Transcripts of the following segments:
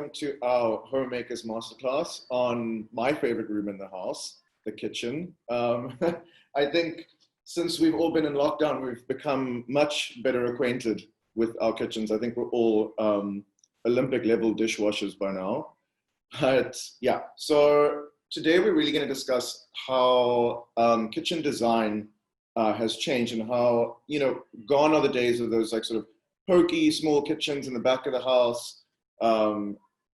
welcome to our Homemakers Masterclass on my favorite room in the house, the kitchen. I think since we've all been in lockdown, we've become much better acquainted with our kitchens. I think we're all Olympic level dishwashers by now. But yeah, so today we're really going to discuss how kitchen design has changed and how, gone are the days of those like sort of pokey small kitchens in the back of the house.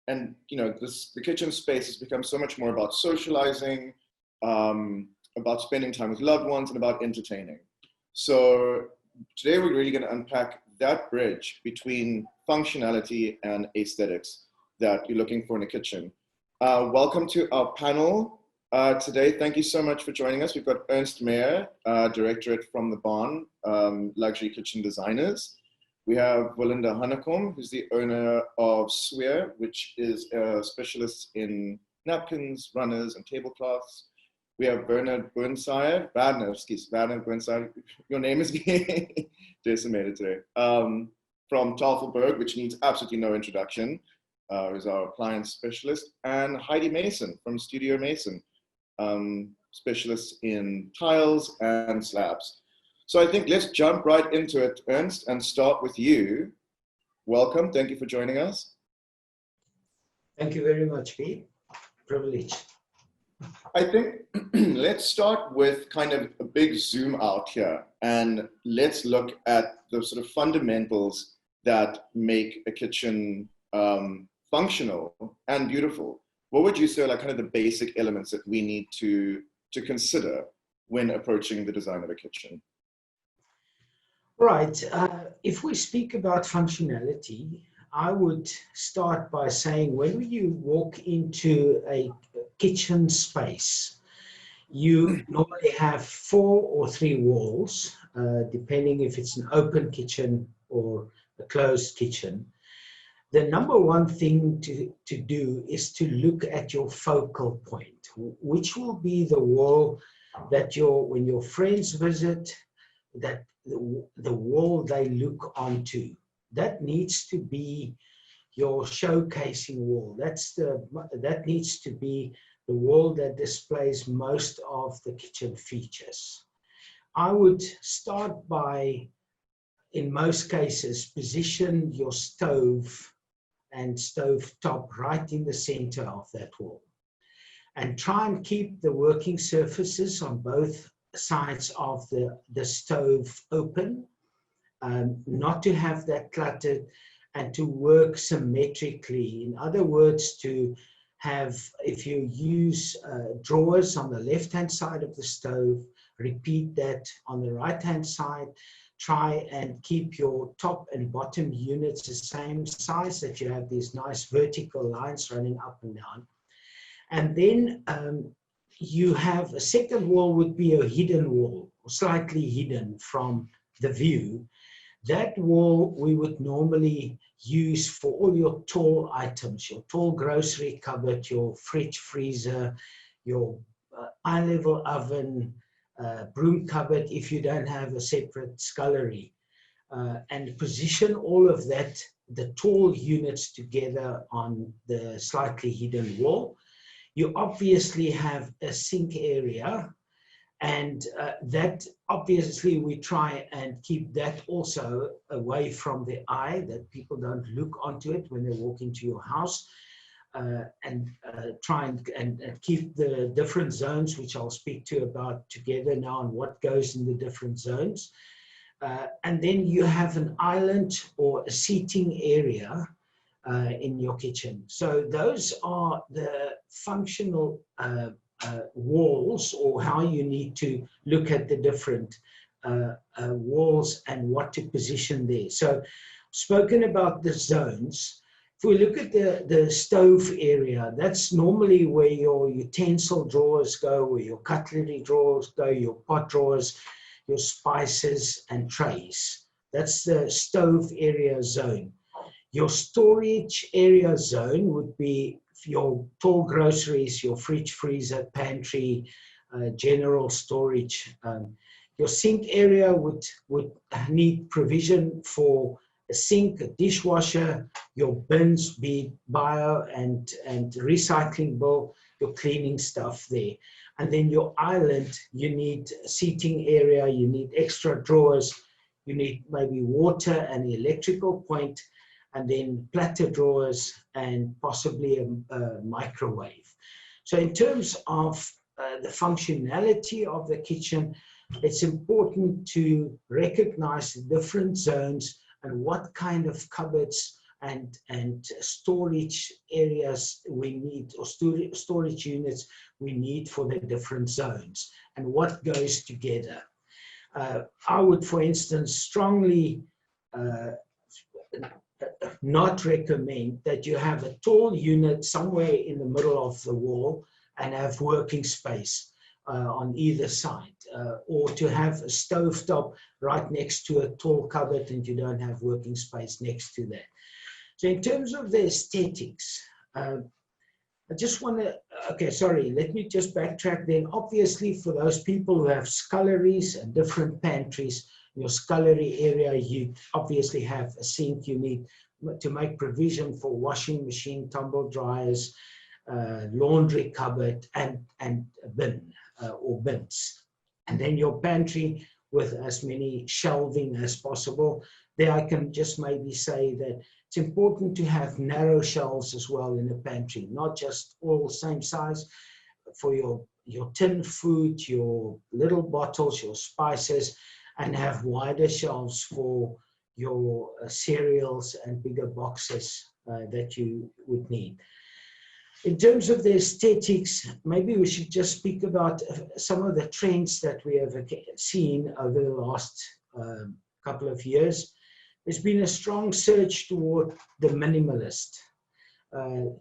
The kitchen space has become so much more about socializing, about spending time with loved ones, and about entertaining. So today we're really going to unpack that bridge between functionality and aesthetics that you're looking for in a kitchen. Welcome to our panel today. Thank you so much for joining us. We've got Ernst Meyer, Directorate from the Barn, Luxury Kitchen Designers. We have Belinda Hanekom, who's the owner of Swier, which is a specialist in napkins, runners, and tablecloths. We have Werner Burnside, your name is being decimated today, from Tafelberg, which needs absolutely no introduction, who's our appliance specialist, and Heidi Mason from Studio Mason, specialist in tiles and slabs. So I think let's jump right into it, Ernst, and start with you. Welcome, thank you for joining us. Thank you very much, Piet. Privilege. I think let's start with kind of a big zoom out here, and let's look at the sort of fundamentals that make a kitchen functional and beautiful. What would you say are like kind of the basic elements that we need to consider when approaching the design of a kitchen? Right. If we speak about functionality, I would start by saying when you walk into a kitchen space, you normally have 4 or 3 walls, depending if it's an open kitchen or a closed kitchen. The number one thing to do is to look at your focal point, which will be the wall that when your friends visit, that the wall they look onto. That needs to be your showcasing wall. That needs to be the wall that displays most of the kitchen features. I would start by, in most cases, position your stove and stove top right in the center of that wall. And try and keep the working surfaces on both sides of the stove open, not to have that cluttered, and to work symmetrically. In other words, to have, if you use drawers on the left-hand side of the stove, repeat that on the right-hand side. Try and keep your top and bottom units the same size, that you have these nice vertical lines running up and down. And then you have a second wall would be a hidden wall, slightly hidden from the view. That wall we would normally use for all your tall items, your tall grocery cupboard, your fridge freezer, your eye-level oven, broom cupboard if you don't have a separate scullery. And position all of that, the tall units together on the slightly hidden wall. You obviously have a sink area, and that obviously we try and keep that also away from the eye, that people don't look onto it when they walk into your house, and try and keep the different zones, which I'll speak to about together now, and what goes in the different zones. And then you have an island or a seating area in your kitchen. So those are the functional walls, or how you need to look at the different walls and what to position there. So spoken about the zones, if we look at the stove area, that's normally where your utensil drawers go, where your cutlery drawers go, your pot drawers, your spices and trays. That's the stove area zone. Your storage area zone would be your tall groceries, your fridge, freezer, pantry, general storage. Your sink area would need provision for a sink, a dishwasher, your bins, be it bio and recyclable, your cleaning stuff there. And then your island, you need a seating area, you need extra drawers, you need maybe water and electrical point, and then platter drawers and possibly a microwave. So in terms of the functionality of the kitchen, it's important to recognize the different zones and what kind of cupboards and storage areas we need, or storage units we need for the different zones, and what goes together. I would, for instance, strongly not recommend that you have a tall unit somewhere in the middle of the wall and have working space on either side, or to have a stovetop right next to a tall cupboard and you don't have working space next to that. So in terms of the aesthetics, I just want to, okay, sorry, let me just backtrack then. Obviously, for those people who have sculleries and different pantries, in your scullery area, you obviously have a sink. You need to make provision for washing machine, tumble dryers, laundry cupboard, and a bin or bins. And then your pantry with as many shelving as possible. There I can just maybe say that it's important to have narrow shelves as well in the pantry, not just all same size for your tin food, your little bottles, your spices, and have wider shelves for your cereals and bigger boxes that you would need. In terms of the aesthetics, maybe we should just speak about some of the trends that we have seen over the last couple of years. There's been a strong surge toward the minimalist,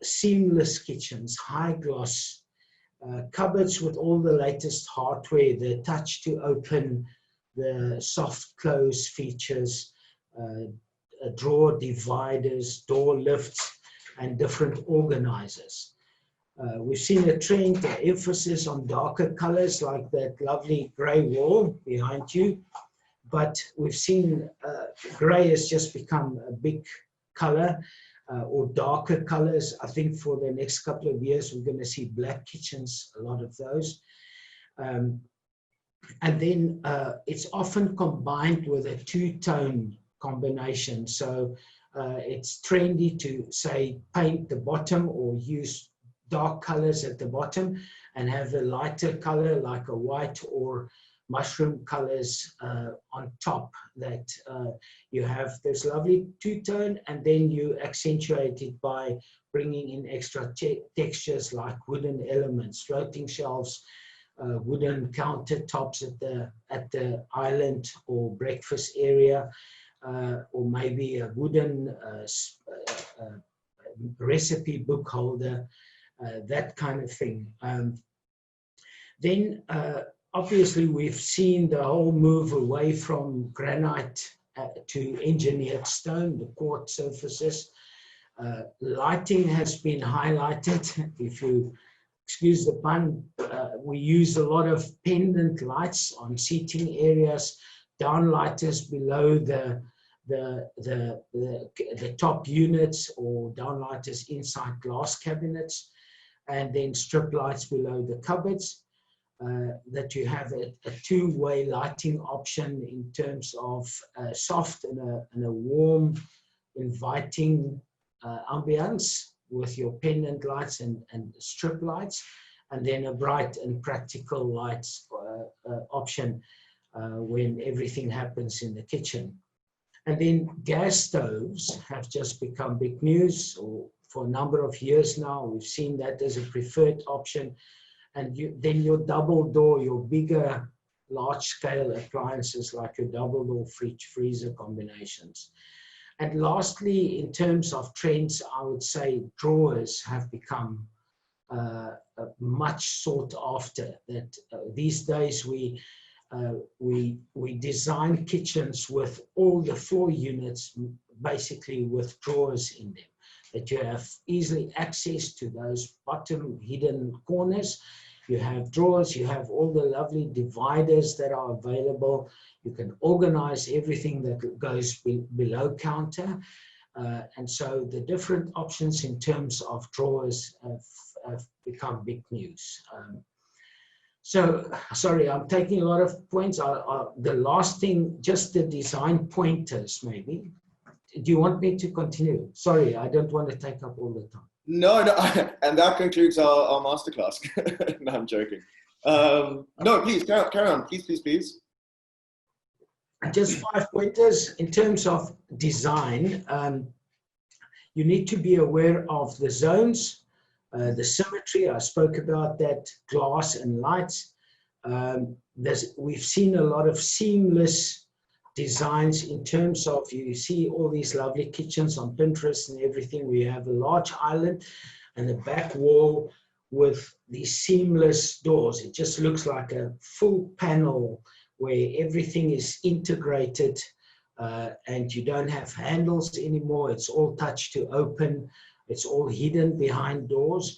seamless kitchens, high gloss, cupboards with all the latest hardware, the touch to open, the soft close features, drawer dividers, door lifts, and different organizers. We've seen a trend, an emphasis on darker colors like that lovely gray wall behind you, but we've seen gray has just become a big color, or darker colors. I think for the next couple of years, we're going to see black kitchens, a lot of those. And then it's often combined with a two-tone combination. So it's trendy to say paint the bottom or use dark colors at the bottom and have a lighter color like a white or mushroom colors on top, that you have this lovely two-tone, and then you accentuate it by bringing in extra textures like wooden elements, floating shelves, wooden countertops at the island or breakfast area, or maybe a wooden recipe book holder, that kind of thing. Then obviously we've seen the whole move away from granite to engineered stone, the quartz surfaces. Lighting has been highlighted. If you excuse the pun, we use a lot of pendant lights on seating areas, downlighters below the top units, or downlighters inside glass cabinets, and then strip lights below the cupboards. That you have a two-way lighting option in terms of soft and a warm, inviting ambience with your pendant lights and strip lights, and then a bright and practical lights option when everything happens in the kitchen. And then gas stoves have just become big news, or for a number of years now. We've seen that as a preferred option. And then your double door, your bigger, large-scale appliances like your double door fridge, freezer combinations. And lastly, in terms of trends, I would say drawers have become much sought after. That these days we design kitchens with all the floor units basically with drawers in them, that you have easily access to those bottom hidden corners, You have drawers, you have all the lovely dividers that are available. You can organize everything that goes below counter. And so the different options in terms of drawers have become big news. So, sorry, I'm taking a lot of points. The last thing, just the design pointers, maybe. Do you want me to continue? Sorry, I don't want to take up all the time. No, and that concludes our masterclass. No, I'm joking. No, please, carry on. Please. Just 5 pointers. In terms of design, you need to be aware of the zones, the symmetry. I spoke about that, glass and lights. We've seen a lot of seamless designs in terms of, you see all these lovely kitchens on Pinterest and everything. We have a large island and a back wall with these seamless doors. It just looks like a full panel where everything is integrated, and you don't have handles anymore. It's all touch to open. It's all hidden behind doors.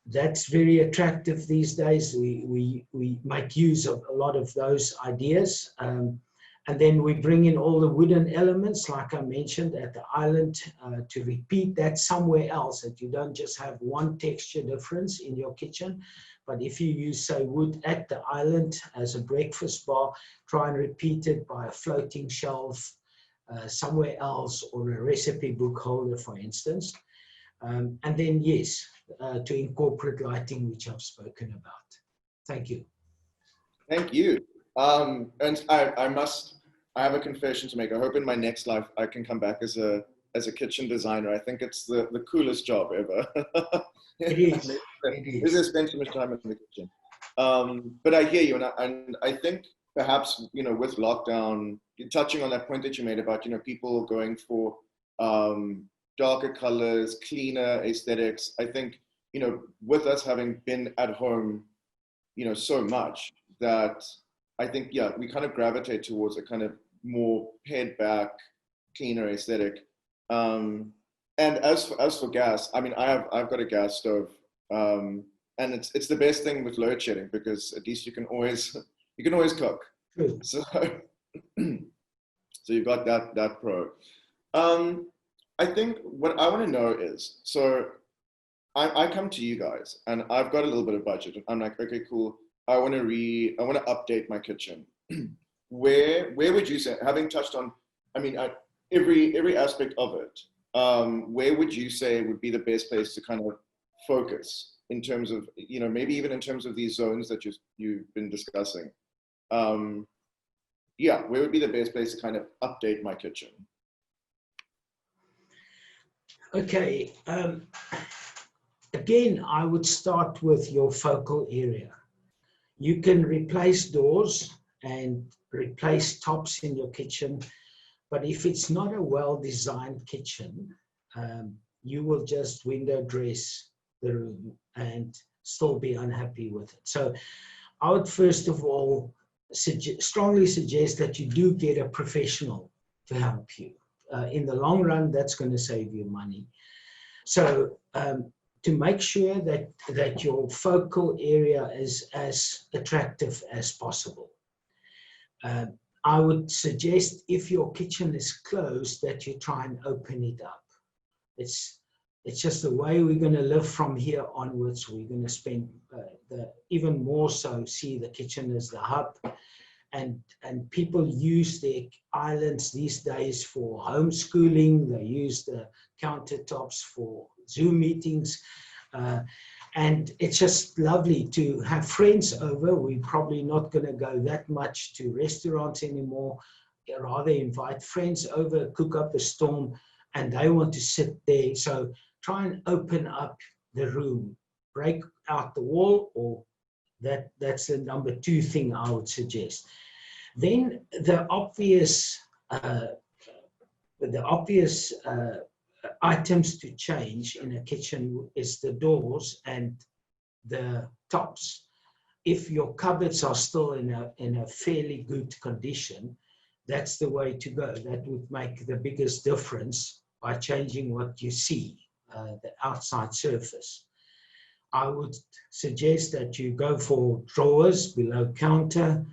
That's very attractive these days. We make use of a lot of those ideas. And then we bring in all the wooden elements, like I mentioned, at the island, to repeat that somewhere else, that you don't just have one texture difference in your kitchen. But if you use, say, wood at the island as a breakfast bar, try and repeat it by a floating shelf somewhere else, or a recipe book holder, for instance. And then, yes, to incorporate lighting, which I've spoken about. Thank you. Thank you. And I have a confession to make. I hope in my next life I can come back as a kitchen designer. I think it's the coolest job ever. It is. It is. Spend too much time in the kitchen. But I hear you, and I think perhaps, with lockdown, touching on that point that you made about, people going for darker colors, cleaner aesthetics. I think, with us having been at home, so much, that I think, we kind of gravitate towards a kind of more pared back, cleaner aesthetic. And as for gas, I mean, I've got a gas stove, and it's the best thing with load shedding, because at least you can always cook. So you've got that pro. I think what I want to know is, so I come to you guys and I've got a little bit of budget. I'm like, okay, cool. I want to update my kitchen. Where would you say, having touched on, I mean, every aspect of it, where would you say would be the best place to kind of focus in terms of, maybe even in terms of these zones that you've been discussing? Where would be the best place to kind of update my kitchen? Okay. Again, I would start with your focal area. You can replace doors and replace tops in your kitchen, but if it's not a well-designed kitchen, you will just window dress the room and still be unhappy with it. So I would first of all strongly suggest that you do get a professional to help you. In the long run, that's going to save you money. So to make sure that your focal area is as attractive as possible, I would suggest, if your kitchen is closed, that you try and open it up. It's just the way we're going to live from here onwards. We're going to spend even more so see the kitchen as the hub. And people use their islands these days for homeschooling. They use the countertops for Zoom meetings. And it's just lovely to have friends over. We're probably not going to go that much to restaurants anymore. Rather invite friends over, cook up a storm, and they want to sit there. So try and open up the room, break out the wall, or that's the number 2 thing I would suggest. Then the obvious items to change in a kitchen is the doors and the tops. If your cupboards are still in a fairly good condition, that's the way to go. That would make the biggest difference by changing what you see, the outside surface. I would suggest that you go for drawers below counter.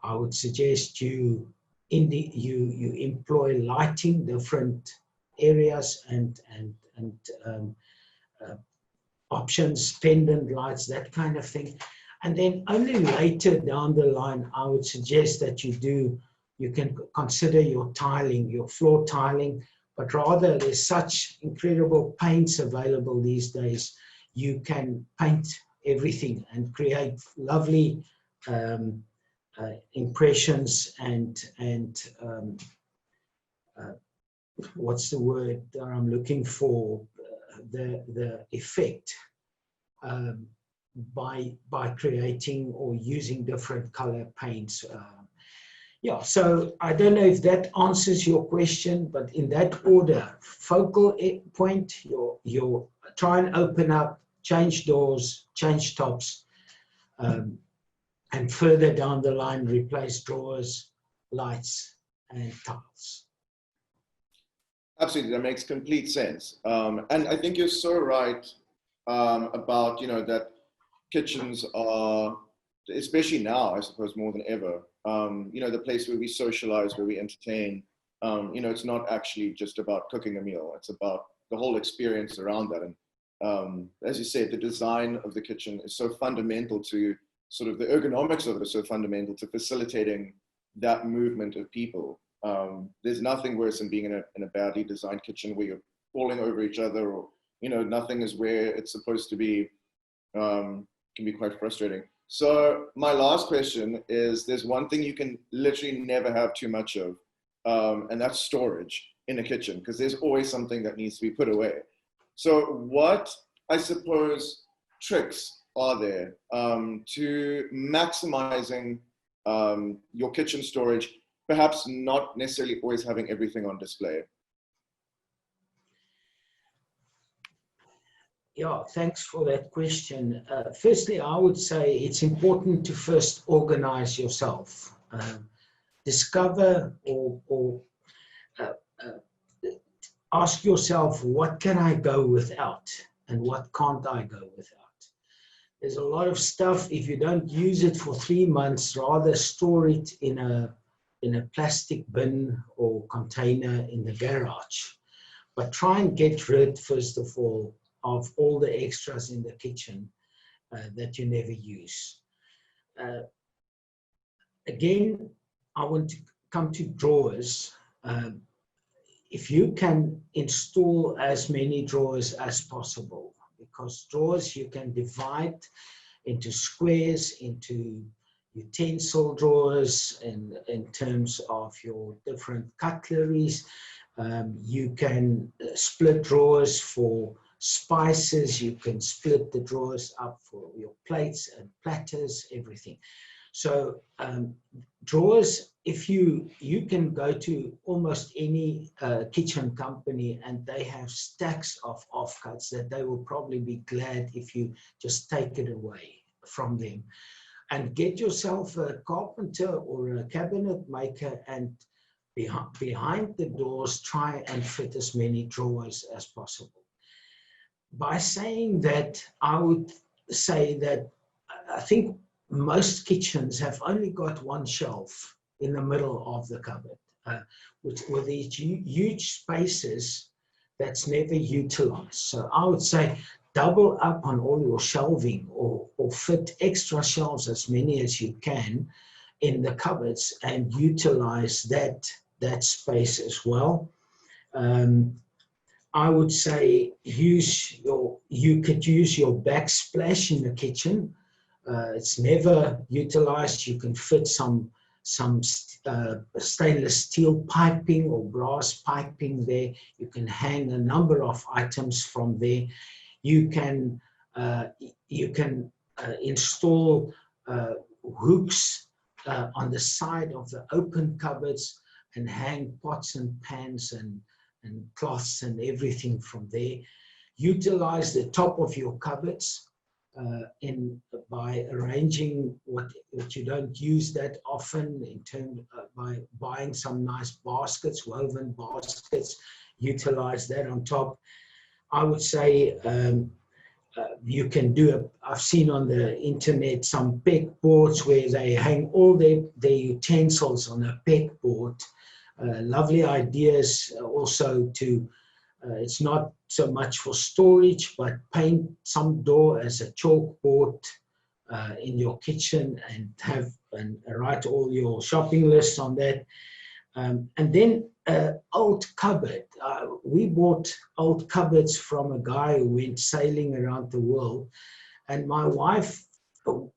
I would suggest you employ lighting, different areas and options, pendant lights, that kind of thing. And then only later down the line, I would suggest that you can consider your tiling, your floor tiling, but rather there's such incredible paints available these days. You can paint everything and create lovely impressions and what's the word that I'm looking for? The effect by creating or using different color paints. Yeah, so I don't know if that answers your question, but in that order: focal point, your try and open up, change doors, change tops, and further down the line, replace drawers, lights, and tiles. Absolutely, that makes complete sense. And I think you're so right about, that kitchens are, especially now, I suppose more than ever, the place where we socialize, where we entertain. It's not actually just about cooking a meal. It's about the whole experience around that. And as you said, the design of the kitchen is so fundamental to sort of the ergonomics of it is so fundamental to facilitating that movement of people. There's nothing worse than being in a badly designed kitchen where you're falling over each other, or nothing is where it's supposed to be. Can be quite frustrating. So my last question is: there's one thing you can literally never have too much of, and that's storage in a kitchen, because there's always something that needs to be put away. So what, I suppose, tricks are there to maximizing your kitchen storage? Perhaps not necessarily always having everything on display. Yeah, thanks for that question. Firstly, I would say it's important to first organize yourself. Discover or ask yourself, what can I go without and what can't I go without? There's a lot of stuff, if you don't use it for 3 months, rather store it in a plastic bin or container in the garage. But try and get rid, first of all the extras in the kitchen that you never use. Again, I want to come to drawers. If you can install as many drawers as possible, because drawers you can divide into squares, into utensil drawers, in terms of your different cutleries. You can split drawers for spices. You can split the drawers up for your plates and platters, everything. So drawers, if you can go to almost any kitchen company and they have stacks of offcuts that they will probably be glad if you just take it away from them. And get yourself a carpenter or a cabinet maker, and behind the doors, try and fit as many drawers as possible. By saying that, I would say that I think most kitchens have only got one shelf in the middle of the cupboard, with these huge spaces that's never utilized. So I would say double up on all your shelving, or fit extra shelves, as many as you can, in the cupboards, and utilize that space as well. I would say you could use your backsplash in the kitchen. It's never utilized. You can fit some stainless steel piping or brass piping there. You can hang a number of items from there. You can install hooks on the side of the open cupboards and hang pots and pans and cloths and everything from there. Utilize the top of your cupboards by arranging what you don't use that often, by buying some nice baskets, woven baskets. Utilize that on top. I would say You can do I've seen on the internet some pegboards where they hang all their utensils on a pegboard. Lovely ideas also to, it's not so much for storage, but paint some door as a chalkboard in your kitchen and write all your shopping lists on that. And then old cupboard. We bought old cupboards from a guy who went sailing around the world. And my wife,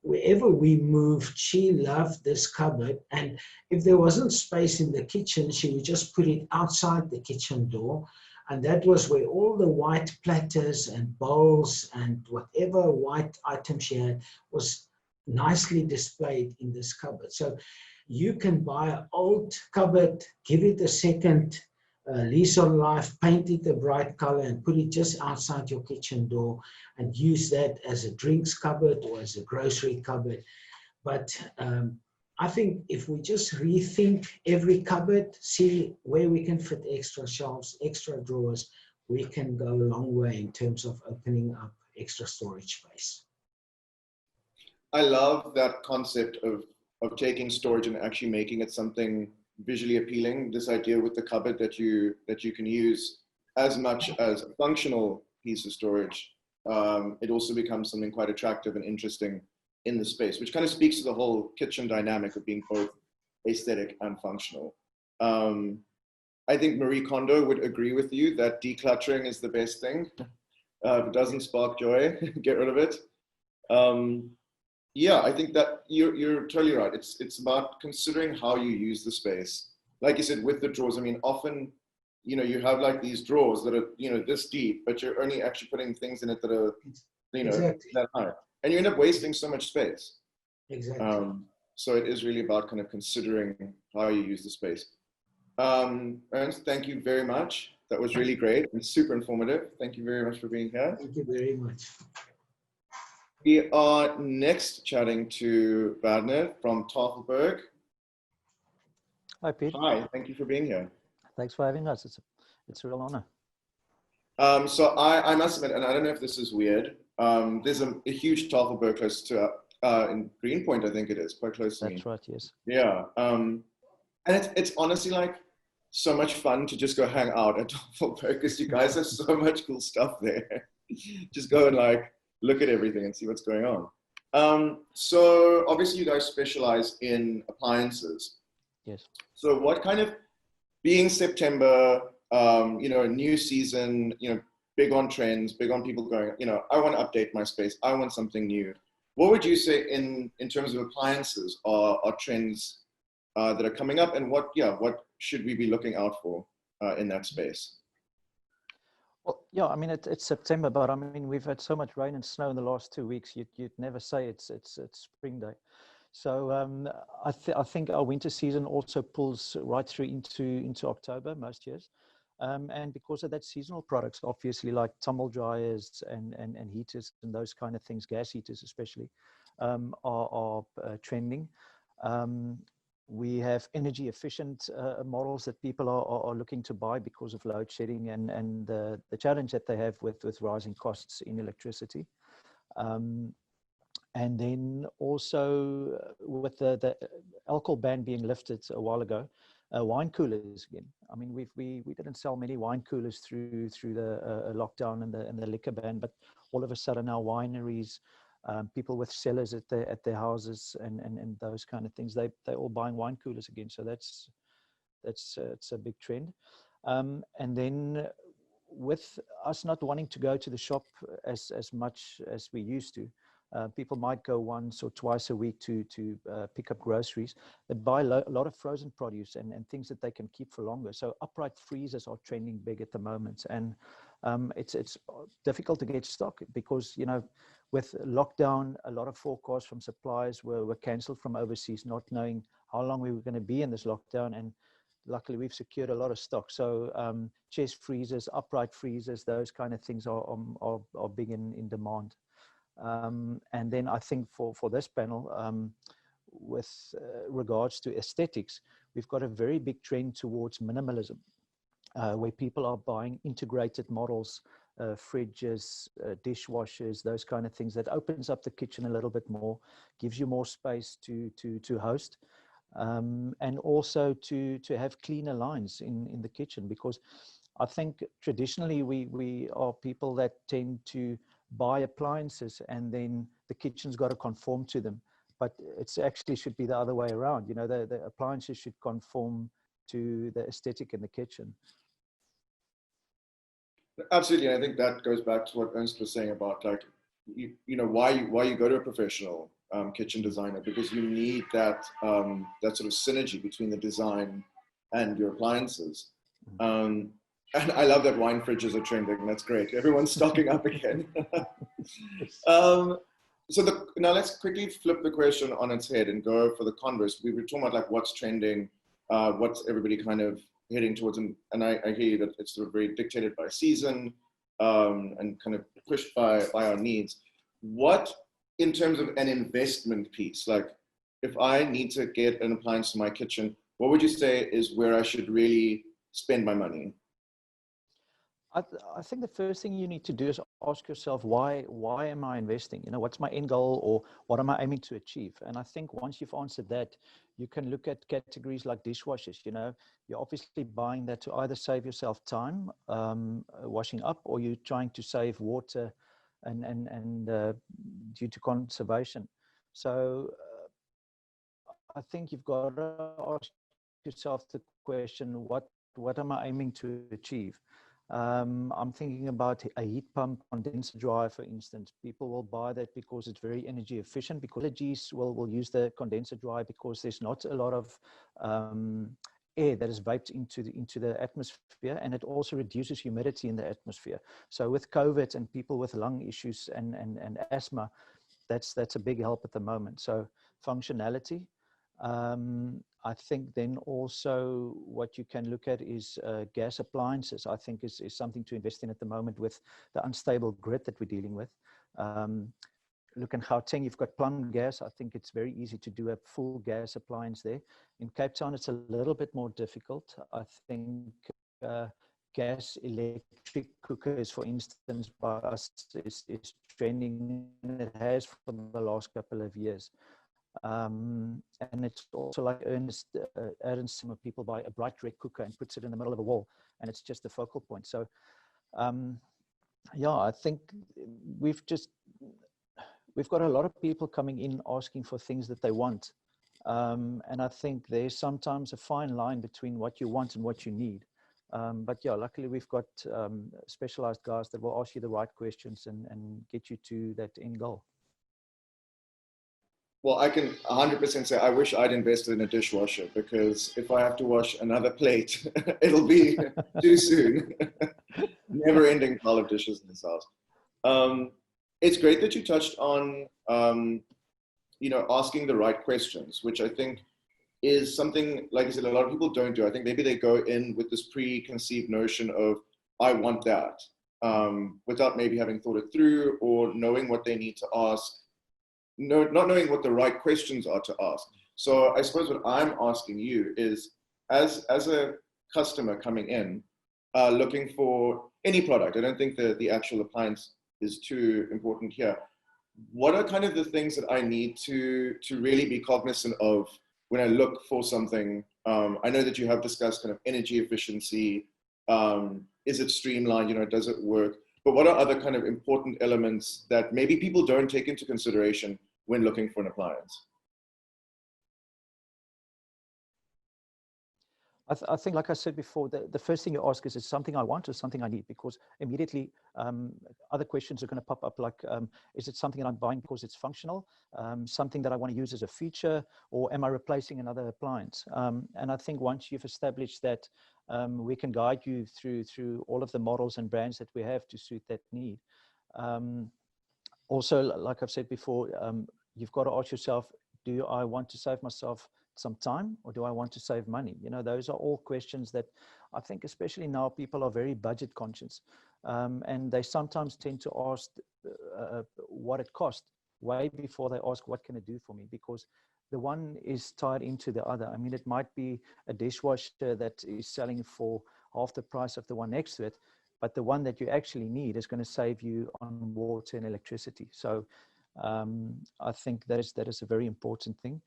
wherever we moved, she loved this cupboard. And if there wasn't space in the kitchen, she would just put it outside the kitchen door. And that was where all the white platters and bowls and whatever white items she had was nicely displayed in this cupboard. So you can buy an old cupboard, give it a second lease on life, paint it a bright color and put it just outside your kitchen door and use that as a drinks cupboard or as a grocery cupboard. But I think if we just rethink every cupboard, see where we can fit extra shelves, extra drawers, we can go a long way in terms of opening up extra storage space. I love that concept of taking storage and actually making it something visually appealing. This idea with the cupboard that you can use as much as a functional piece of storage. It also becomes something quite attractive and interesting in the space, which kind of speaks to the whole kitchen dynamic of being both aesthetic and functional. I think Marie Kondo would agree with you that decluttering is the best thing. If it doesn't spark joy, get rid of it. Yeah, I think that you're totally right. It's about considering how you use the space. Like you said, with the drawers, I mean, often, you have like these drawers that are, this deep, but you're only actually putting things in it that are, Exactly. that high. And you end up wasting so much space. Exactly. So it is really about kind of considering how you use the space. Ernst, thank you very much. That was really great and super informative. Thank you very much for being here. Thank you very much. We are next chatting to Werner from Tafelberg. Hi, Piet. Hi, thank you for being here. Thanks for having us. It's a real honor. So I must admit, and I don't know if this is weird, there's a huge Tafelberg close to, in Greenpoint, I think it is, quite close to me. That's right, yes. Yeah, and it's honestly like so much fun to just go hang out at Tafelberg because you guys have so much cool stuff there. Just go and like look at everything and see what's going on. So obviously you guys specialize in appliances. Yes. So what kind of, being September, a new season, big on trends, big on people going, I want to update my space. I want something new. What would you say in terms of appliances are trends that are coming up, and what should we be looking out for in that space? Well, yeah, I mean, it's September, but I mean, we've had so much rain and snow in the last 2 weeks. You'd never say it's spring day. So I think our winter season also pulls right through into October most years. And because of that, seasonal products, obviously like tumble dryers and heaters and those kind of things, gas heaters especially, are trending. We have energy efficient models that people are looking to buy because of load shedding and the challenge that they have with rising costs in electricity. And then also with the alcohol ban being lifted a while ago, wine coolers again. I mean, we didn't sell many wine coolers through the lockdown and the liquor ban, but all of a sudden now wineries, people with cellars at their houses and those kind of things, they're all buying wine coolers again. So it's a big trend. And then with us not wanting to go to the shop as much as we used to, people might go once or twice a week to pick up groceries. They buy a lot of frozen produce and things that they can keep for longer. So upright freezers are trending big at the moment, and it's difficult to get stock because with lockdown, a lot of forecasts from suppliers were cancelled from overseas, not knowing how long we were going to be in this lockdown. And luckily, we've secured a lot of stock. So chest freezers, upright freezers, those kind of things are big in demand. And then I think for this panel, with regards to aesthetics, we've got a very big trend towards minimalism, where people are buying integrated models fridges, dishwashers, those kind of things. That opens up the kitchen a little bit more, gives you more space to host, and also to have cleaner lines in the kitchen, because I think traditionally we are people that tend to buy appliances and then the kitchen's got to conform to them. But it's actually should be the other way around. You know, the appliances should conform to the aesthetic in the kitchen. Absolutely. I think that goes back to what Ernst was saying about, like, you know, why you go to a professional kitchen designer, because you need that that sort of synergy between the design and your appliances. And I love that wine fridges are trending. That's great. Everyone's stocking up again. Now let's quickly flip the question on its head and go for the converse. We were talking about like what's trending, what's everybody kind of heading towards, and I hear you that it's sort of very dictated by season and kind of pushed by our needs. What, in terms of an investment piece, like if I need to get an appliance to my kitchen, what would you say is where I should really spend my money? I think the first thing you need to do is ask yourself, why am I investing? You know, what's my end goal, or what am I aiming to achieve? And I think once you've answered that, you can look at categories like dishwashers. You know, you're obviously buying that to either save yourself time washing up, or you're trying to save water and due to conservation. So I think you've got to ask yourself the question, what am I aiming to achieve? I'm thinking about a heat pump condenser dryer, for instance. People will buy that because it's very energy efficient, because allergies will use the condenser dryer because there's not a lot of air that is vaped into the atmosphere, and it also reduces humidity in the atmosphere. So with COVID and people with lung issues and asthma, that's a big help at the moment. So functionality. I think then also what you can look at is gas appliances. I think is something to invest in at the moment with the unstable grid that we're dealing with. Look in Gauteng, you've got plum gas. I think it's very easy to do a full gas appliance there. In Cape Town, it's a little bit more difficult. I think gas electric cookers, for instance, by us is trending, and it has for the last couple of years. And it's also like Ernst, some people buy a bright red cooker and puts it in the middle of a wall, and it's just the focal point. So, yeah, I think we've got a lot of people coming in asking for things that they want. And I think there's sometimes a fine line between what you want and what you need. But yeah, luckily we've got specialized guys that will ask you the right questions and get you to that end goal. Well, I can 100% say I wish I'd invested in a dishwasher, because if I have to wash another plate, it'll be too soon. Never-ending pile of dishes in this house. It's great that you touched on, you know, asking the right questions, which I think is something, like I said, a lot of people don't do. I think maybe they go in with this preconceived notion of, I want that, without maybe having thought it through or knowing what they need to ask. Not knowing what the right questions are to ask. So I suppose what I'm asking you is, as a customer coming in, looking for any product, I don't think the actual appliance is too important here. What are kind of the things that I need to really be cognizant of when I look for something? I know that you have discussed kind of energy efficiency. Is it streamlined? You know, does it work? But what are other kind of important elements that maybe people don't take into consideration when looking for an appliance? I think, like I said before, the first thing you ask is something I want or something I need? Because immediately other questions are going to pop up, like, is it something that I'm buying because it's functional, something that I want to use as a feature, or am I replacing another appliance? And I think once you've established that, we can guide you through all of the models and brands that we have to suit that need. Also, like I've said before, you've got to ask yourself, do I want to save myself some time, or do I want to save money? You know, those are all questions that I think, especially now, people are very budget conscious, and they sometimes tend to ask what it costs way before they ask, what can it do for me? Because the one is tied into the other. I mean, it might be a dishwasher that is selling for half the price of the one next to it, but the one that you actually need is going to save you on water and electricity. So I think that is a very important thing.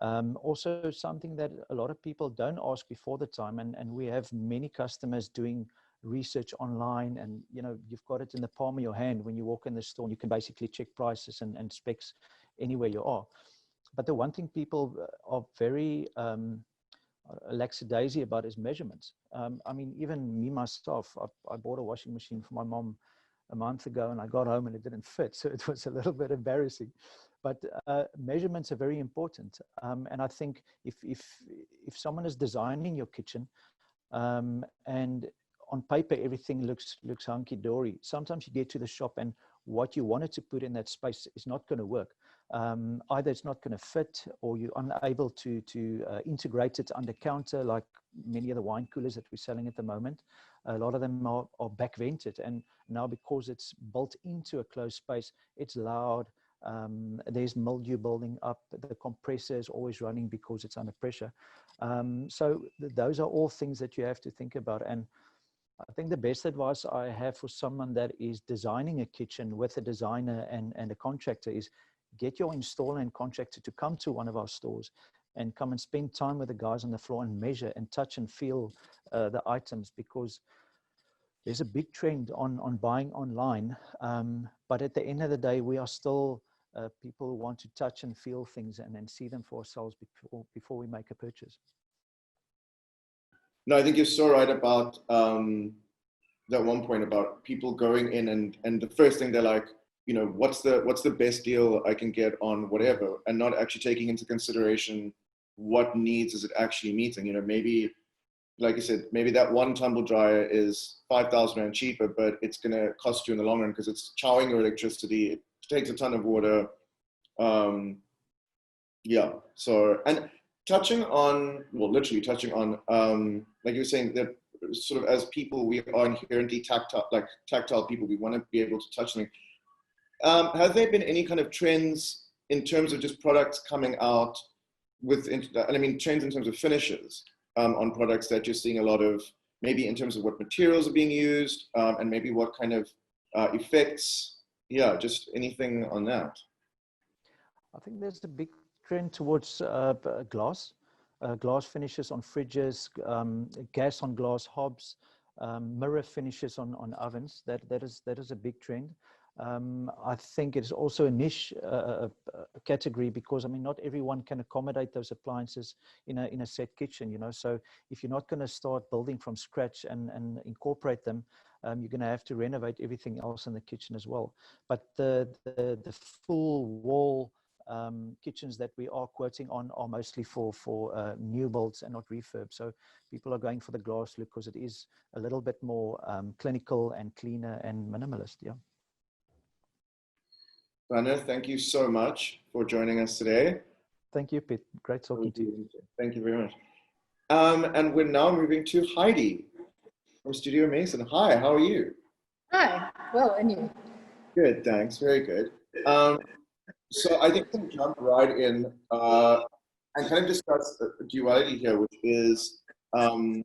Also something that a lot of people don't ask before the time, and we have many customers doing research online, and you know, you've got it in the palm of your hand when you walk in the store, and you can basically check prices and specs anywhere you are. But the one thing people are very lackadaisy about is measurements. I mean, even me myself, I bought a washing machine for my mom a month ago, and I got home and it didn't fit, so it was a little bit embarrassing. But measurements are very important, and I think if someone is designing your kitchen, and on paper everything looks hunky-dory, sometimes you get to the shop and what you wanted to put in that space is not going to work. Either it's not going to fit, or you're unable to integrate it under counter, like many of the wine coolers that we're selling at the moment. A lot of them are back vented, and now because it's built into a closed space, it's loud. There's mildew building up. The compressor is always running because it's under pressure. So those are all things that you have to think about. And I think the best advice I have for someone that is designing a kitchen with a designer and a contractor is get your installer and contractor to come to one of our stores and come and spend time with the guys on the floor and measure and touch and feel the items, because there's a big trend on buying online. But at the end of the day, we are still people who want to touch and feel things and then see them for ourselves before we make a purchase. No, I think you're so right about that one point about people going in and the first thing they're like, you know, what's the best deal I can get on whatever, and not actually taking into consideration what needs is it actually meeting. You know, maybe, like you said, maybe that one tumble dryer is 5,000 Rand cheaper, but it's going to cost you in the long run because it's chowing your electricity. It takes a ton of water. Yeah. So, and literally touching on, like you were saying, that sort of as people, we are inherently tactile people. We want to be able to touch something. Has there been any kind of trends in terms of just products coming out and I mean trends in terms of finishes on products that you're seeing a lot of, maybe in terms of what materials are being used, and maybe what kind of effects? Yeah, just anything on that. I think there's a big trend towards glass finishes on fridges, gas on glass hobs, mirror finishes on ovens. That is a big trend. I think it's also a niche category, because I mean, not everyone can accommodate those appliances in a set kitchen, you know. So if you're not going to start building from scratch and incorporate them, you're going to have to renovate everything else in the kitchen as well. But the full wall kitchens that we are quoting on are mostly for new builds and not refurb. So people are going for the glass look because it is a little bit more clinical and cleaner and minimalist. Yeah. Anna, thank you so much for joining us today. Thank you, Piet. Great talking to you. Thank you very much. And we're now moving to Heidi from Studio Masson. Hi, how are you? Hi, well, and you? Good, thanks. Very good. So I think we'll jump right in and kind of discuss the duality here, which is the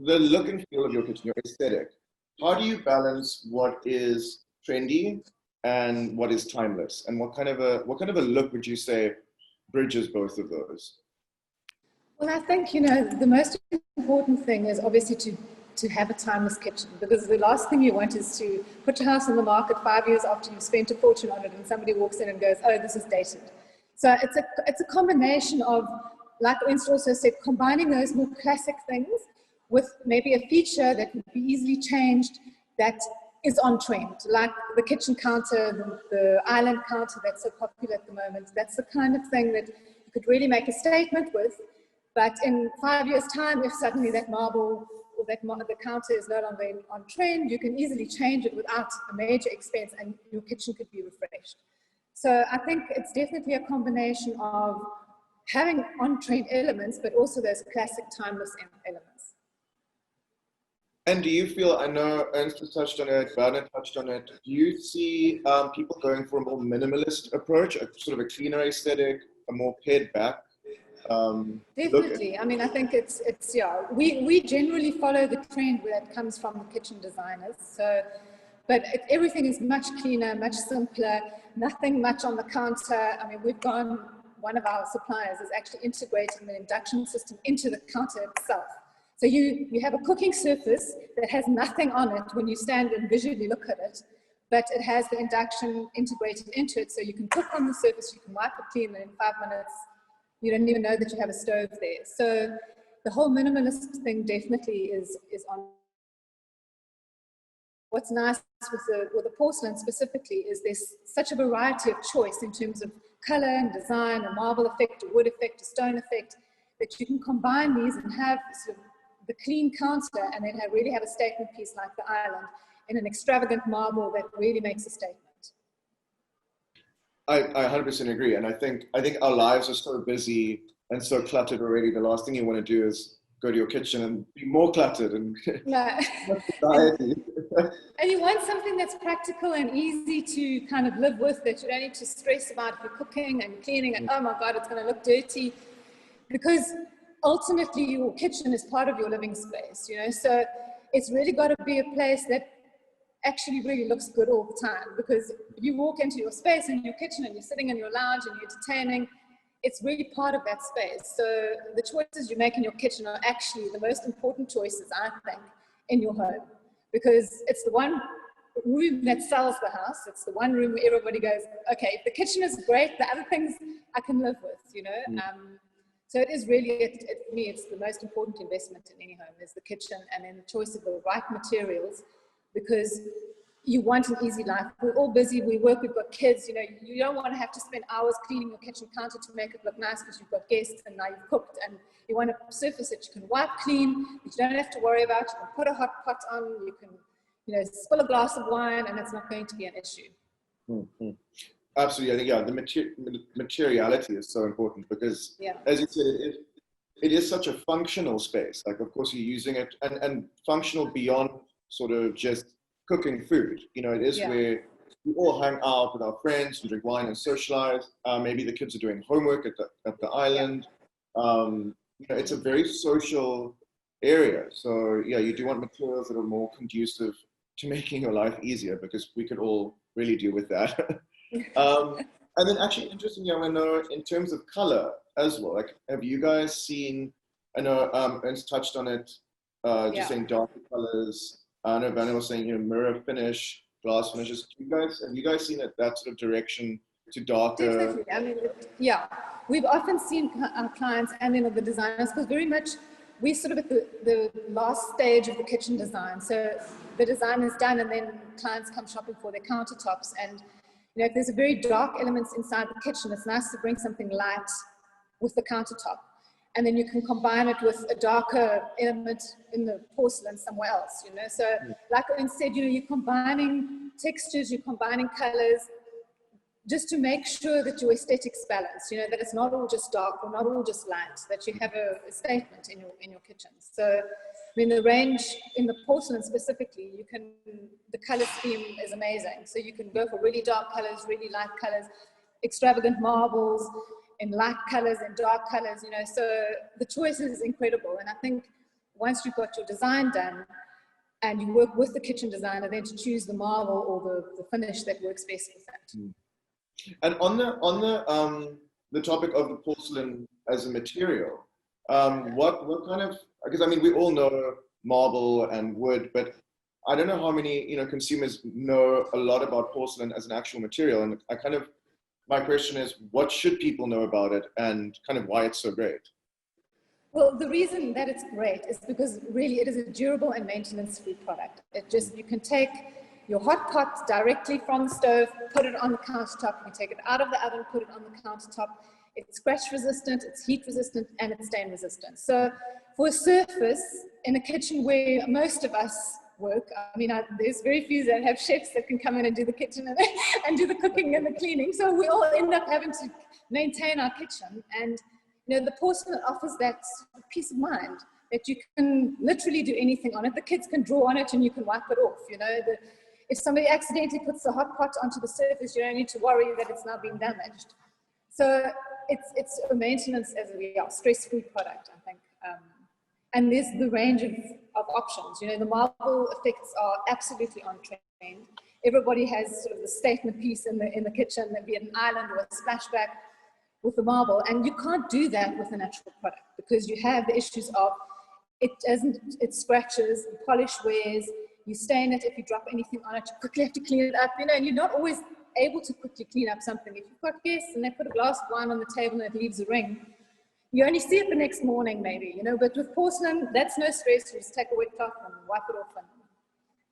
look and feel of your kitchen, your aesthetic. How do you balance what is trendy and what is timeless, and what kind of a look would you say bridges both of those? Well, I think, you know, the most important thing is obviously to have a timeless kitchen, because the last thing you want is to put your house on the market 5 years after you've spent a fortune on it and somebody walks in and goes, oh, this is dated. So it's a combination of, like Winston also said, combining those more classic things with maybe a feature that would be easily changed, that is on trend, like the kitchen counter, the island counter that's so popular at the moment. That's the kind of thing that you could really make a statement with. But in 5 years' time, if suddenly that marble or the counter is no longer on trend, you can easily change it without a major expense, and your kitchen could be refreshed. So I think it's definitely a combination of having on-trend elements, but also those classic timeless elements. And do you feel, I know Ernst has touched on it, Bernard touched on it, do you see people going for a more minimalist approach, a sort of a cleaner aesthetic, a more pared back Definitely. I mean, I think it's yeah. We generally follow the trend that comes from the kitchen designers. So, but everything is much cleaner, much simpler. Nothing much on the counter. I mean, one of our suppliers is actually integrating an induction system into the counter itself. So you have a cooking surface that has nothing on it when you stand and visually look at it, but it has the induction integrated into it. So you can cook on the surface, you can wipe it clean, and in 5 minutes, you don't even know that you have a stove there. So the whole minimalist thing definitely is on. What's nice with the porcelain specifically is there's such a variety of choice in terms of color and design, a marble effect, a wood effect, a stone effect, that you can combine these and have sort of the clean counter and then really have a statement piece like the island in an extravagant marble that really makes a statement. I 100% agree, and I think our lives are so busy and so cluttered already. The last thing you want to do is go to your kitchen and be more cluttered and no. And you want something that's practical and easy to kind of live with, that you don't need to stress about if you're cooking and cleaning and oh my God, it's going to look dirty, because ultimately your kitchen is part of your living space, you know. So it's really got to be a place that actually really looks good all the time, because you walk into your space in your kitchen and you're sitting in your lounge and you're entertaining, it's really part of that space. So the choices you make in your kitchen are actually the most important choices, I think, in your home, because it's the one room that sells the house. It's the one room where everybody goes, okay, if the kitchen is great, the other things I can live with, you know. So it is really, for me, it's the most important investment in any home is the kitchen, and then the choice of the right materials, because you want an easy life. We're all busy, we work, we've got kids, you know, you don't want to have to spend hours cleaning your kitchen counter to make it look nice because you've got guests and now you've cooked, and you want a surface that you can wipe clean, that you don't have to worry about. You can put a hot pot on, you can, you know, spill a glass of wine and it's not going to be an issue. Mm-hmm. Absolutely. I think, yeah, the materiality is so important because, as you said, it is such a functional space. Like, of course, you're using it and functional beyond sort of just cooking food. You know, it is where we all hang out with our friends, we drink wine and socialize. Maybe the kids are doing homework at the island. You know, it's a very social area. So, yeah, you do want materials that are more conducive to making your life easier, because we could all really do with that. And then actually interestingly, I want to know in terms of color as well, like, have you guys seen, I know Ernst touched on it, just saying darker colors. I know Vanna was saying, you know, mirror finish, glass finishes. Have you guys seen that sort of direction to darker? Definitely. I mean, we've often seen our clients and then the designers, because very much we're sort of at the last stage of the kitchen design. So the design is done and then clients come shopping for their countertops. And, you know, if there's a very dark elements inside the kitchen, it's nice to bring something light with the countertop. And then you can combine it with a darker element in the porcelain somewhere else, you know. So like Owen said, you know, you're combining textures, you're combining colors, just to make sure that your aesthetics balance, you know, that it's not all just dark or not all just light, that you have a statement in your kitchen. So, I mean, the range in the porcelain specifically, the color scheme is amazing. So you can go for really dark colors, really light colors, extravagant marbles, in light colors and dark colors, you know, so the choice is incredible. And I think once you've got your design done and you work with the kitchen designer, then to choose the marble or the finish that works best with that. And on the topic of the porcelain as a material, what kind of, because I mean, we all know marble and wood, but I don't know how many, you know, consumers know a lot about porcelain as an actual material. And my question is, what should people know about it and kind of why it's so great? Well, the reason that it's great is because really it is a durable and maintenance-free product. You can take your hot pot directly from the stove, put it on the countertop, you can take it out of the oven, put it on the countertop. It's scratch resistant, it's heat resistant, and it's stain resistant. So for a surface in a kitchen where most of us work, I mean, there's very few that have chefs that can come in and do the kitchen and do the cooking and the cleaning. So we all end up having to maintain our kitchen. And, you know, the porcelain offers that peace of mind that you can literally do anything on it. The kids can draw on it and you can wipe it off, you know. If somebody accidentally puts a hot pot onto the surface, you don't need to worry that it's now been damaged. So it's a maintenance as a stress-free product, I think. And there's the range of options. You know, the marble effects are absolutely on trend. Everybody has sort of the statement piece in the kitchen, be it an island or a splashback with the marble, and you can't do that with a natural product because you have the issues of it scratches, the polish wears, you stain it if you drop anything on it, you quickly have to clean it up, you know, and you're not always able to quickly clean up something. If you've got guests and they put a glass of wine on the table and it leaves a ring, you only see it the next morning maybe, you know, but with porcelain, that's no stress. You just take a wet cloth and wipe it off and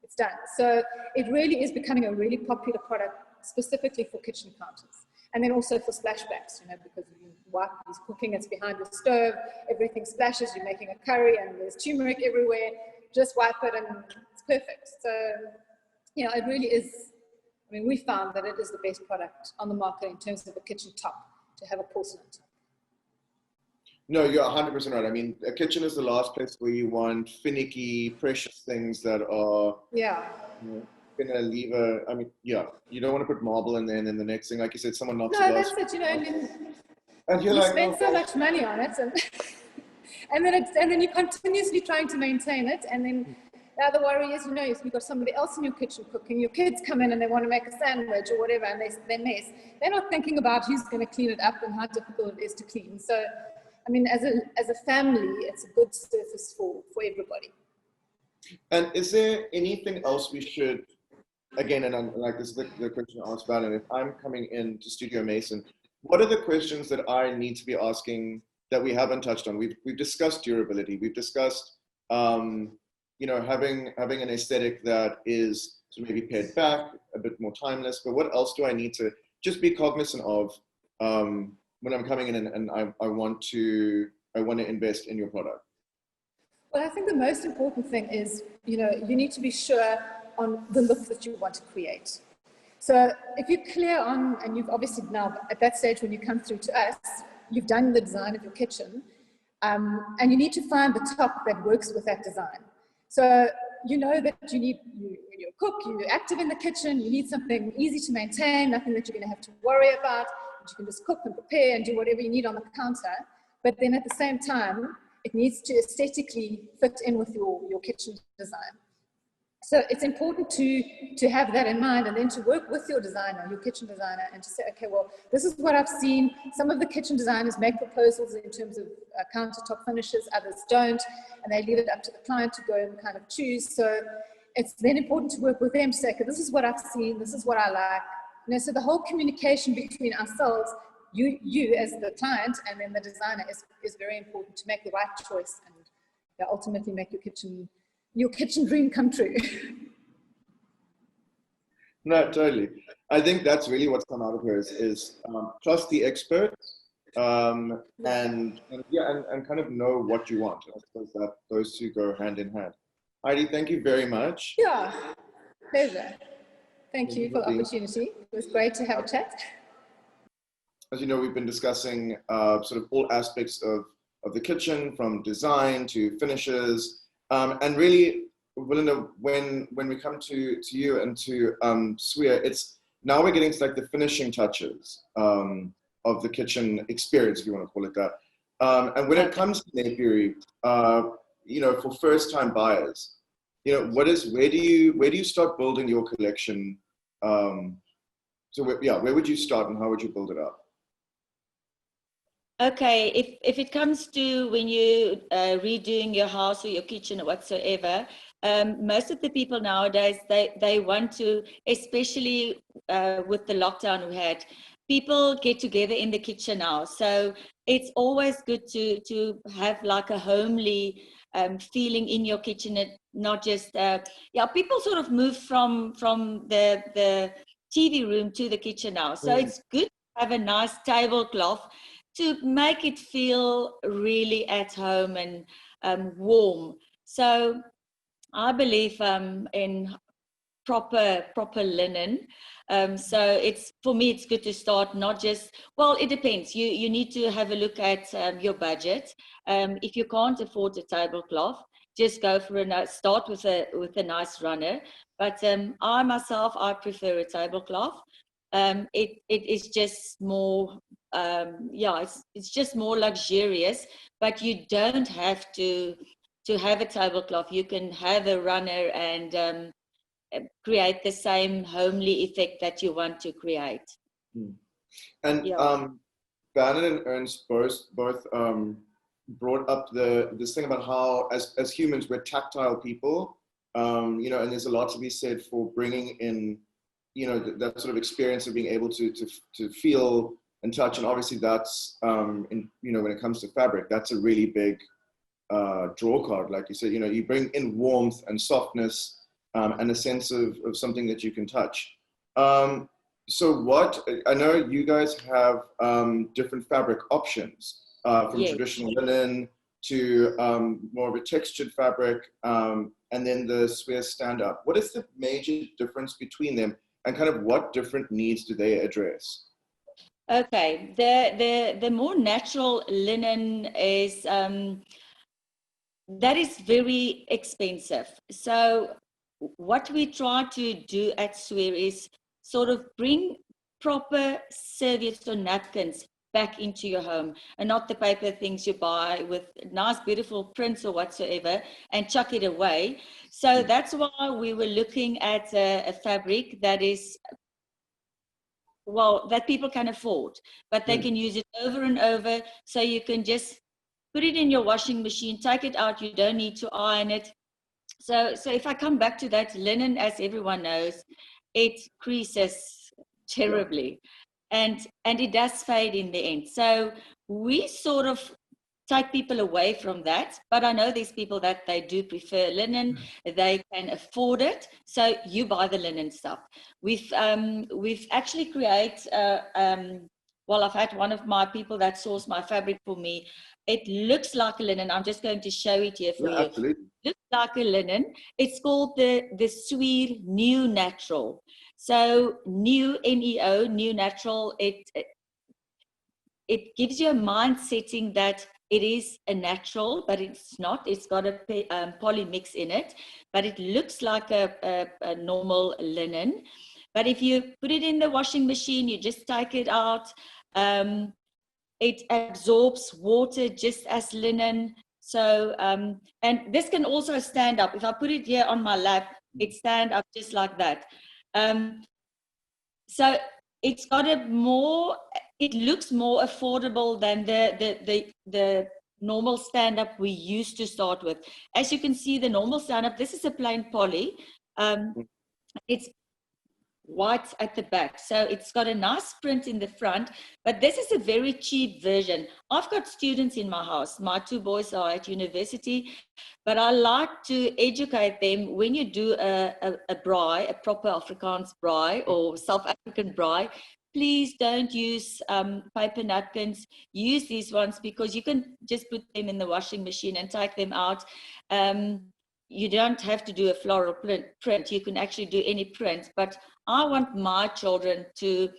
it's done. So it really is becoming a really popular product specifically for kitchen counters. And then also for splashbacks, you know, because you wipe, he's cooking, it's behind the stove, everything splashes, you're making a curry and there's turmeric everywhere, just wipe it and it's perfect. So, you know, it really is, I mean, we found that it is the best product on the market in terms of a kitchen top, to have a porcelain top. No, you're 100% right. I mean, a kitchen is the last place where you want finicky, precious things that are going to leave I mean, yeah, you don't want to put marble in there and then the next thing, like you said, someone knocks it off. No, that's it, you know, and you like, spend so much money on it and then you're continuously trying to maintain it, and then the other worry is, you know, if you've got somebody else in your kitchen cooking, your kids come in and they want to make a sandwich or whatever and they mess. They're not thinking about who's going to clean it up and how difficult it is to clean. So, I mean, as a family, it's a good surface for everybody. And is there anything else we should, again, and I'm, like this is the question I asked about, and if I'm coming into Studio Masson, what are the questions that I need to be asking that we haven't touched on? We've discussed durability. We've discussed, you know, having an aesthetic that is sort of maybe pared back, a bit more timeless. But what else do I need to just be cognizant of when I'm coming in and I want to invest in your product? Well, I think the most important thing is, you know, you need to be sure on the look that you want to create. So if you're clear on, and you've obviously now at that stage when you come through to us, you've done the design of your kitchen, and you need to find the top that works with that design. So you know that when you cook, you're active in the kitchen, you need something easy to maintain, nothing that you're going to have to worry about. You can just cook and prepare and do whatever you need on the counter. But then at the same time, it needs to aesthetically fit in with your kitchen design. So it's important to have that in mind, and then to work with your designer, your kitchen designer, and to say, okay, well, this is what I've seen. Some of the kitchen designers make proposals in terms of countertop finishes, others don't, and they leave it up to the client to go and kind of choose. So it's then important to work with them to say, okay, this is what I've seen, this is what I like. You know, so the whole communication between ourselves, you as the client and then the designer is very important to make the right choice and ultimately make your kitchen dream come true. No, totally. I think that's really what's come out of here is trust the expert and kind of know what you want. I suppose that those two go hand in hand. Heidi, thank you very much. Yeah, pleasure. Thank you for the opportunity. It was great to have a chat. As you know, we've been discussing sort of all aspects of the kitchen, from design to finishes, and really, Belinda, when we come to you and to Swier, it's now we're getting to like the finishing touches of the kitchen experience, if you want to call it that. And when it comes to napery, you know, for first-time buyers, you know, where do you start building your collection? So where would you start and how would you build it up? Okay, if it comes to when you redoing your house or your kitchen or whatsoever, most of the people nowadays, they want to, especially with the lockdown we had, people get together in the kitchen now. So it's always good to have like a homely feeling in your kitchen, and not just, people sort of move from the TV room to the kitchen now. So it's good to have a nice tablecloth to make it feel really at home and warm. So I believe in proper linen. So for me, it's good to start not just, well, it depends. You need to have a look at your budget. If you can't afford a tablecloth, just go for start with a nice runner. But I myself, I prefer a tablecloth. It is just more yeah, it's just more luxurious, but you don't have to have a tablecloth. You can have a runner and create the same homely effect that you want to create. And Yeah. Bannon and Ernst both brought up this thing about how as humans we're tactile people, you know, and there's a lot to be said for bringing in, you know, that sort of experience of being able to feel and touch, and obviously that's in, you know, when it comes to fabric, that's a really big draw card, like you said. You know, you bring in warmth and softness and a sense of something that you can touch. So what, I know you guys have different fabric options, from Yes. traditional linen to more of a textured fabric, and then the Swier stand-up. What is the major difference between them, and kind of what different needs do they address? Okay, the more natural linen is that is very expensive. So what we try to do at Swier is sort of bring proper serviettes or napkins back into your home, and not the paper things you buy with nice beautiful prints or whatsoever and chuck it away. So that's why we were looking at a fabric that is, well, that people can afford, but they can use it over and over. So you can just put it in your washing machine, take it out, you don't need to iron it. So if I come back to that, linen, as everyone knows, it creases terribly, and it does fade in the end. So we sort of take people away from that, but I know there's people that they do prefer linen, they can afford it, so you buy the linen stuff. We've actually created well, I've had one of my people that sourced my fabric for me. It looks like a linen. I'm just going to show it here for you. Absolutely. It looks like a linen. It's called the Swier New Natural. So new, N-E-O, New Natural. It gives you a mind setting that it is a natural, but it's not. It's got a poly mix in it, but it looks like a normal linen. But if you put it in the washing machine, you just take it out. It absorbs water just as linen. So, and this can also stand up. If I put it here on my lap, it stand up just like that. So it's got a more, it looks more affordable than the normal stand-up we used to start with. As you can see, the normal stand-up, this is a plain poly. It's white at the back, so it's got a nice print in the front, but this is a very cheap version. I've got students in my house. My two boys are at university, but I like to educate them. When you do a braai, a proper Afrikaans braai or South African braai, please don't use paper napkins. Use these ones, because you can just put them in the washing machine and take them out. You don't have to do a floral print. You can actually do any print, but I want my children to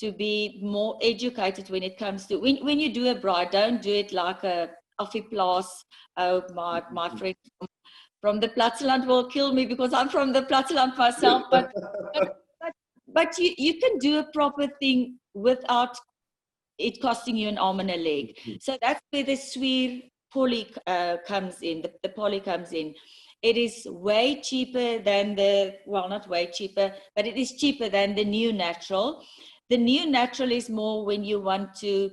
be more educated when it comes to, when you do a braai, don't do it like a affiplaas. Oh, my friend from the Platteland will kill me because I'm from the Platteland myself, but you can do a proper thing without it costing you an arm and a leg. So that's where the Swier poly comes in, the poly comes in. It is way cheaper than well, not way cheaper, but it is cheaper than the New Natural. The New Natural is more when you want to,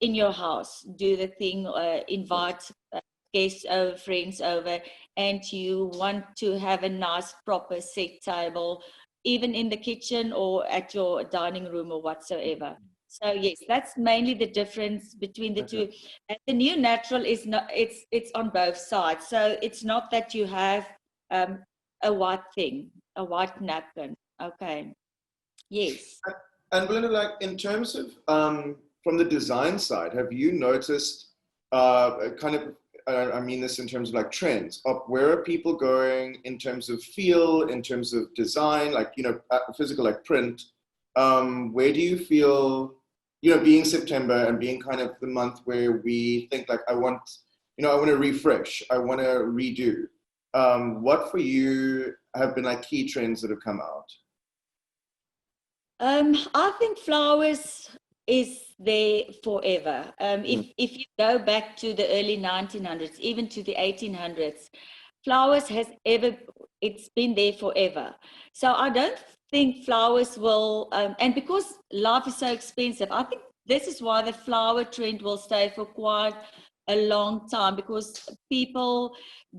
in your house, do the thing, invite guests over, friends over, and you want to have a nice proper set table, even in the kitchen or at your dining room or whatsoever. So yes, that's mainly the difference between the two. And the New Natural is not, it's on both sides. So it's not that you have a white thing, a white napkin. Okay. Yes. And Belinda, like in terms of from the design side, have you noticed kind of, I mean this in terms of like trends, of where are people going in terms of feel, in terms of design, like, you know, physical, like print? Where do you feel, you know, being September and being kind of the month where we think like, I want to refresh, I want to redo. What for you have been like key trends that have come out? I think flowers is there forever. If you go back to the early 1900s, even to the 1800s, flowers it's been there forever. So I don't think flowers will, and because life is so expensive, I think this is why the flower trend will stay for quite a long time, because people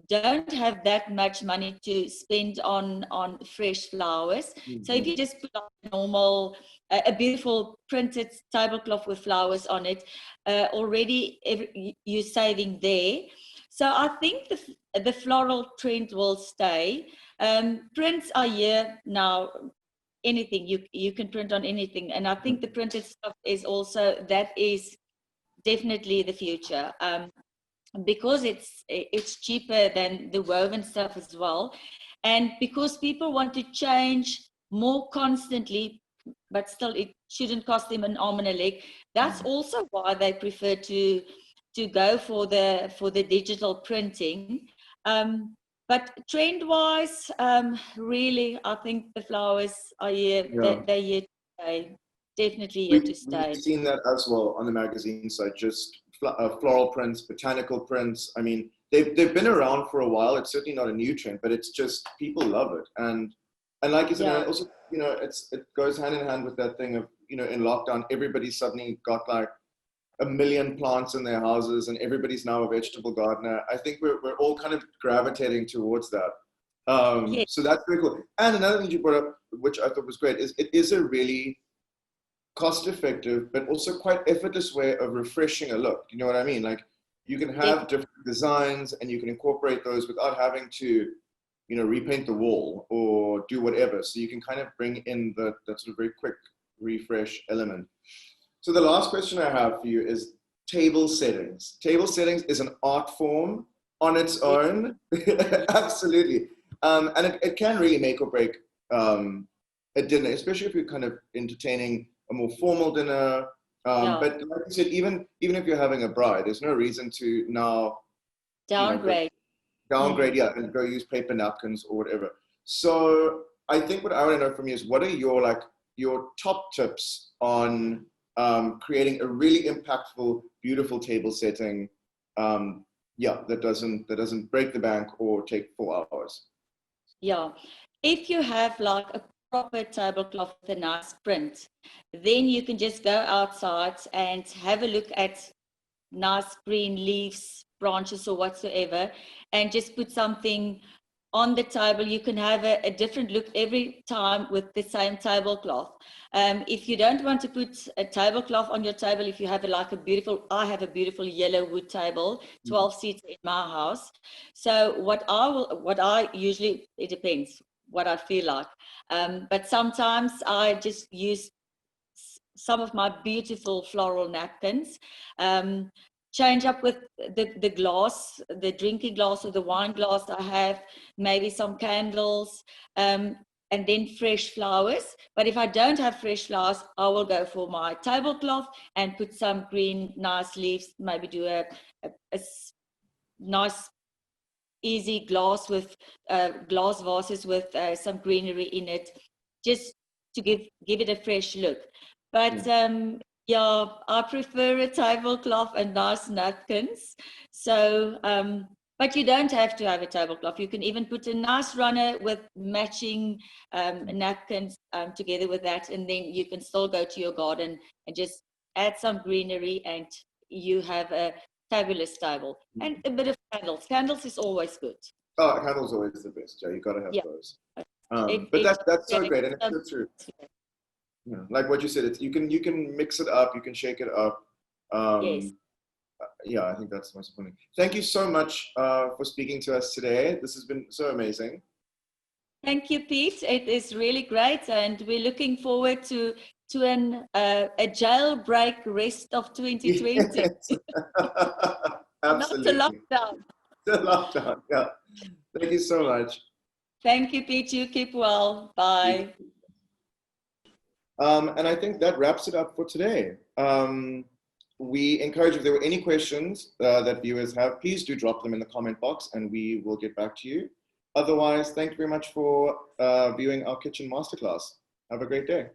don't have that much money to spend on fresh flowers. So if you just put on a normal, a beautiful printed tablecloth with flowers on it, already you're saving there. So I think the floral trend will stay. Prints are here now. Anything you can print on anything, and I think the printed stuff that is definitely the future. Because it's cheaper than the woven stuff as well, and because people want to change more constantly, but still it shouldn't cost them an arm and a leg. That's also why they prefer to go for the digital printing. But trend wise, really, I think the flowers are here. Yeah. They're here to stay. Definitely here to stay. We've seen that as well on the magazine side, just floral prints, botanical prints. I mean, they've been around for a while. It's certainly not a new trend, but it's just people love it. And like you said, Yeah. also, it goes hand in hand with that thing of, in lockdown, everybody suddenly got like 1 million plants in their houses, and everybody's now a vegetable gardener. I think we're all kind of gravitating towards that. Yes. So that's very cool. And another thing you brought up, which I thought was great, is it is a really cost-effective, but also quite effortless way of refreshing a look. You know what I mean? Like, you can have different designs, and you can incorporate those without having to, repaint the wall or do whatever. So you can kind of bring in that sort of very quick refresh element. So the last question I have for you is table settings. Table settings is an art form on its own. Absolutely. And it can really make or break a dinner, especially if you're kind of entertaining a more formal dinner. But like you said, even if you're having a bride, there's no reason to now downgrade. And go use paper napkins or whatever. So I think what I want to know from you is, what are your top tips on creating a really impactful, beautiful table setting, that doesn't break the bank or take 4 hours? Yeah, if you have like a proper tablecloth with a nice print, then you can just go outside and have a look at nice green leaves, branches or whatsoever, and just put something on the table. You can have a different look every time with the same tablecloth. If you don't want to put a tablecloth on your table, if you have I have a beautiful yellow wood table, 12 seats in my house. So what I usually, it depends what I feel like. But sometimes I just use some of my beautiful floral napkins. Change up with the glass, the drinking glass or the wine glass I have, maybe some candles, and then fresh flowers. But if I don't have fresh flowers, I will go for my tablecloth and put some green, nice leaves, maybe do a nice, easy glass with glass vases with some greenery in it, just to give it a fresh look. But I prefer a tablecloth and nice napkins. So, but you don't have to have a tablecloth. You can even put a nice runner with matching napkins together with that, and then you can still go to your garden and just add some greenery, and you have a fabulous table. And a bit of candles. Candles is always good. Oh, candles always the best. Yeah, you got to have those. But that's so great, and it's so true. Yeah, like what you said, you can mix it up, you can shake it up. Yes. Yeah, I think that's the most important. Thank you so much for speaking to us today. This has been so amazing. Thank you, Piet. It is really great, and we're looking forward to a jailbreak rest of 2020. Yes. Absolutely. Not a lockdown. The lockdown. Yeah. Thank you so much. Thank you, Piet. You keep well. Bye. And I think that wraps it up for today. We encourage, if there were any questions that viewers have, please do drop them in the comment box and we will get back to you. Otherwise, thank you very much for viewing our kitchen masterclass. Have a great day.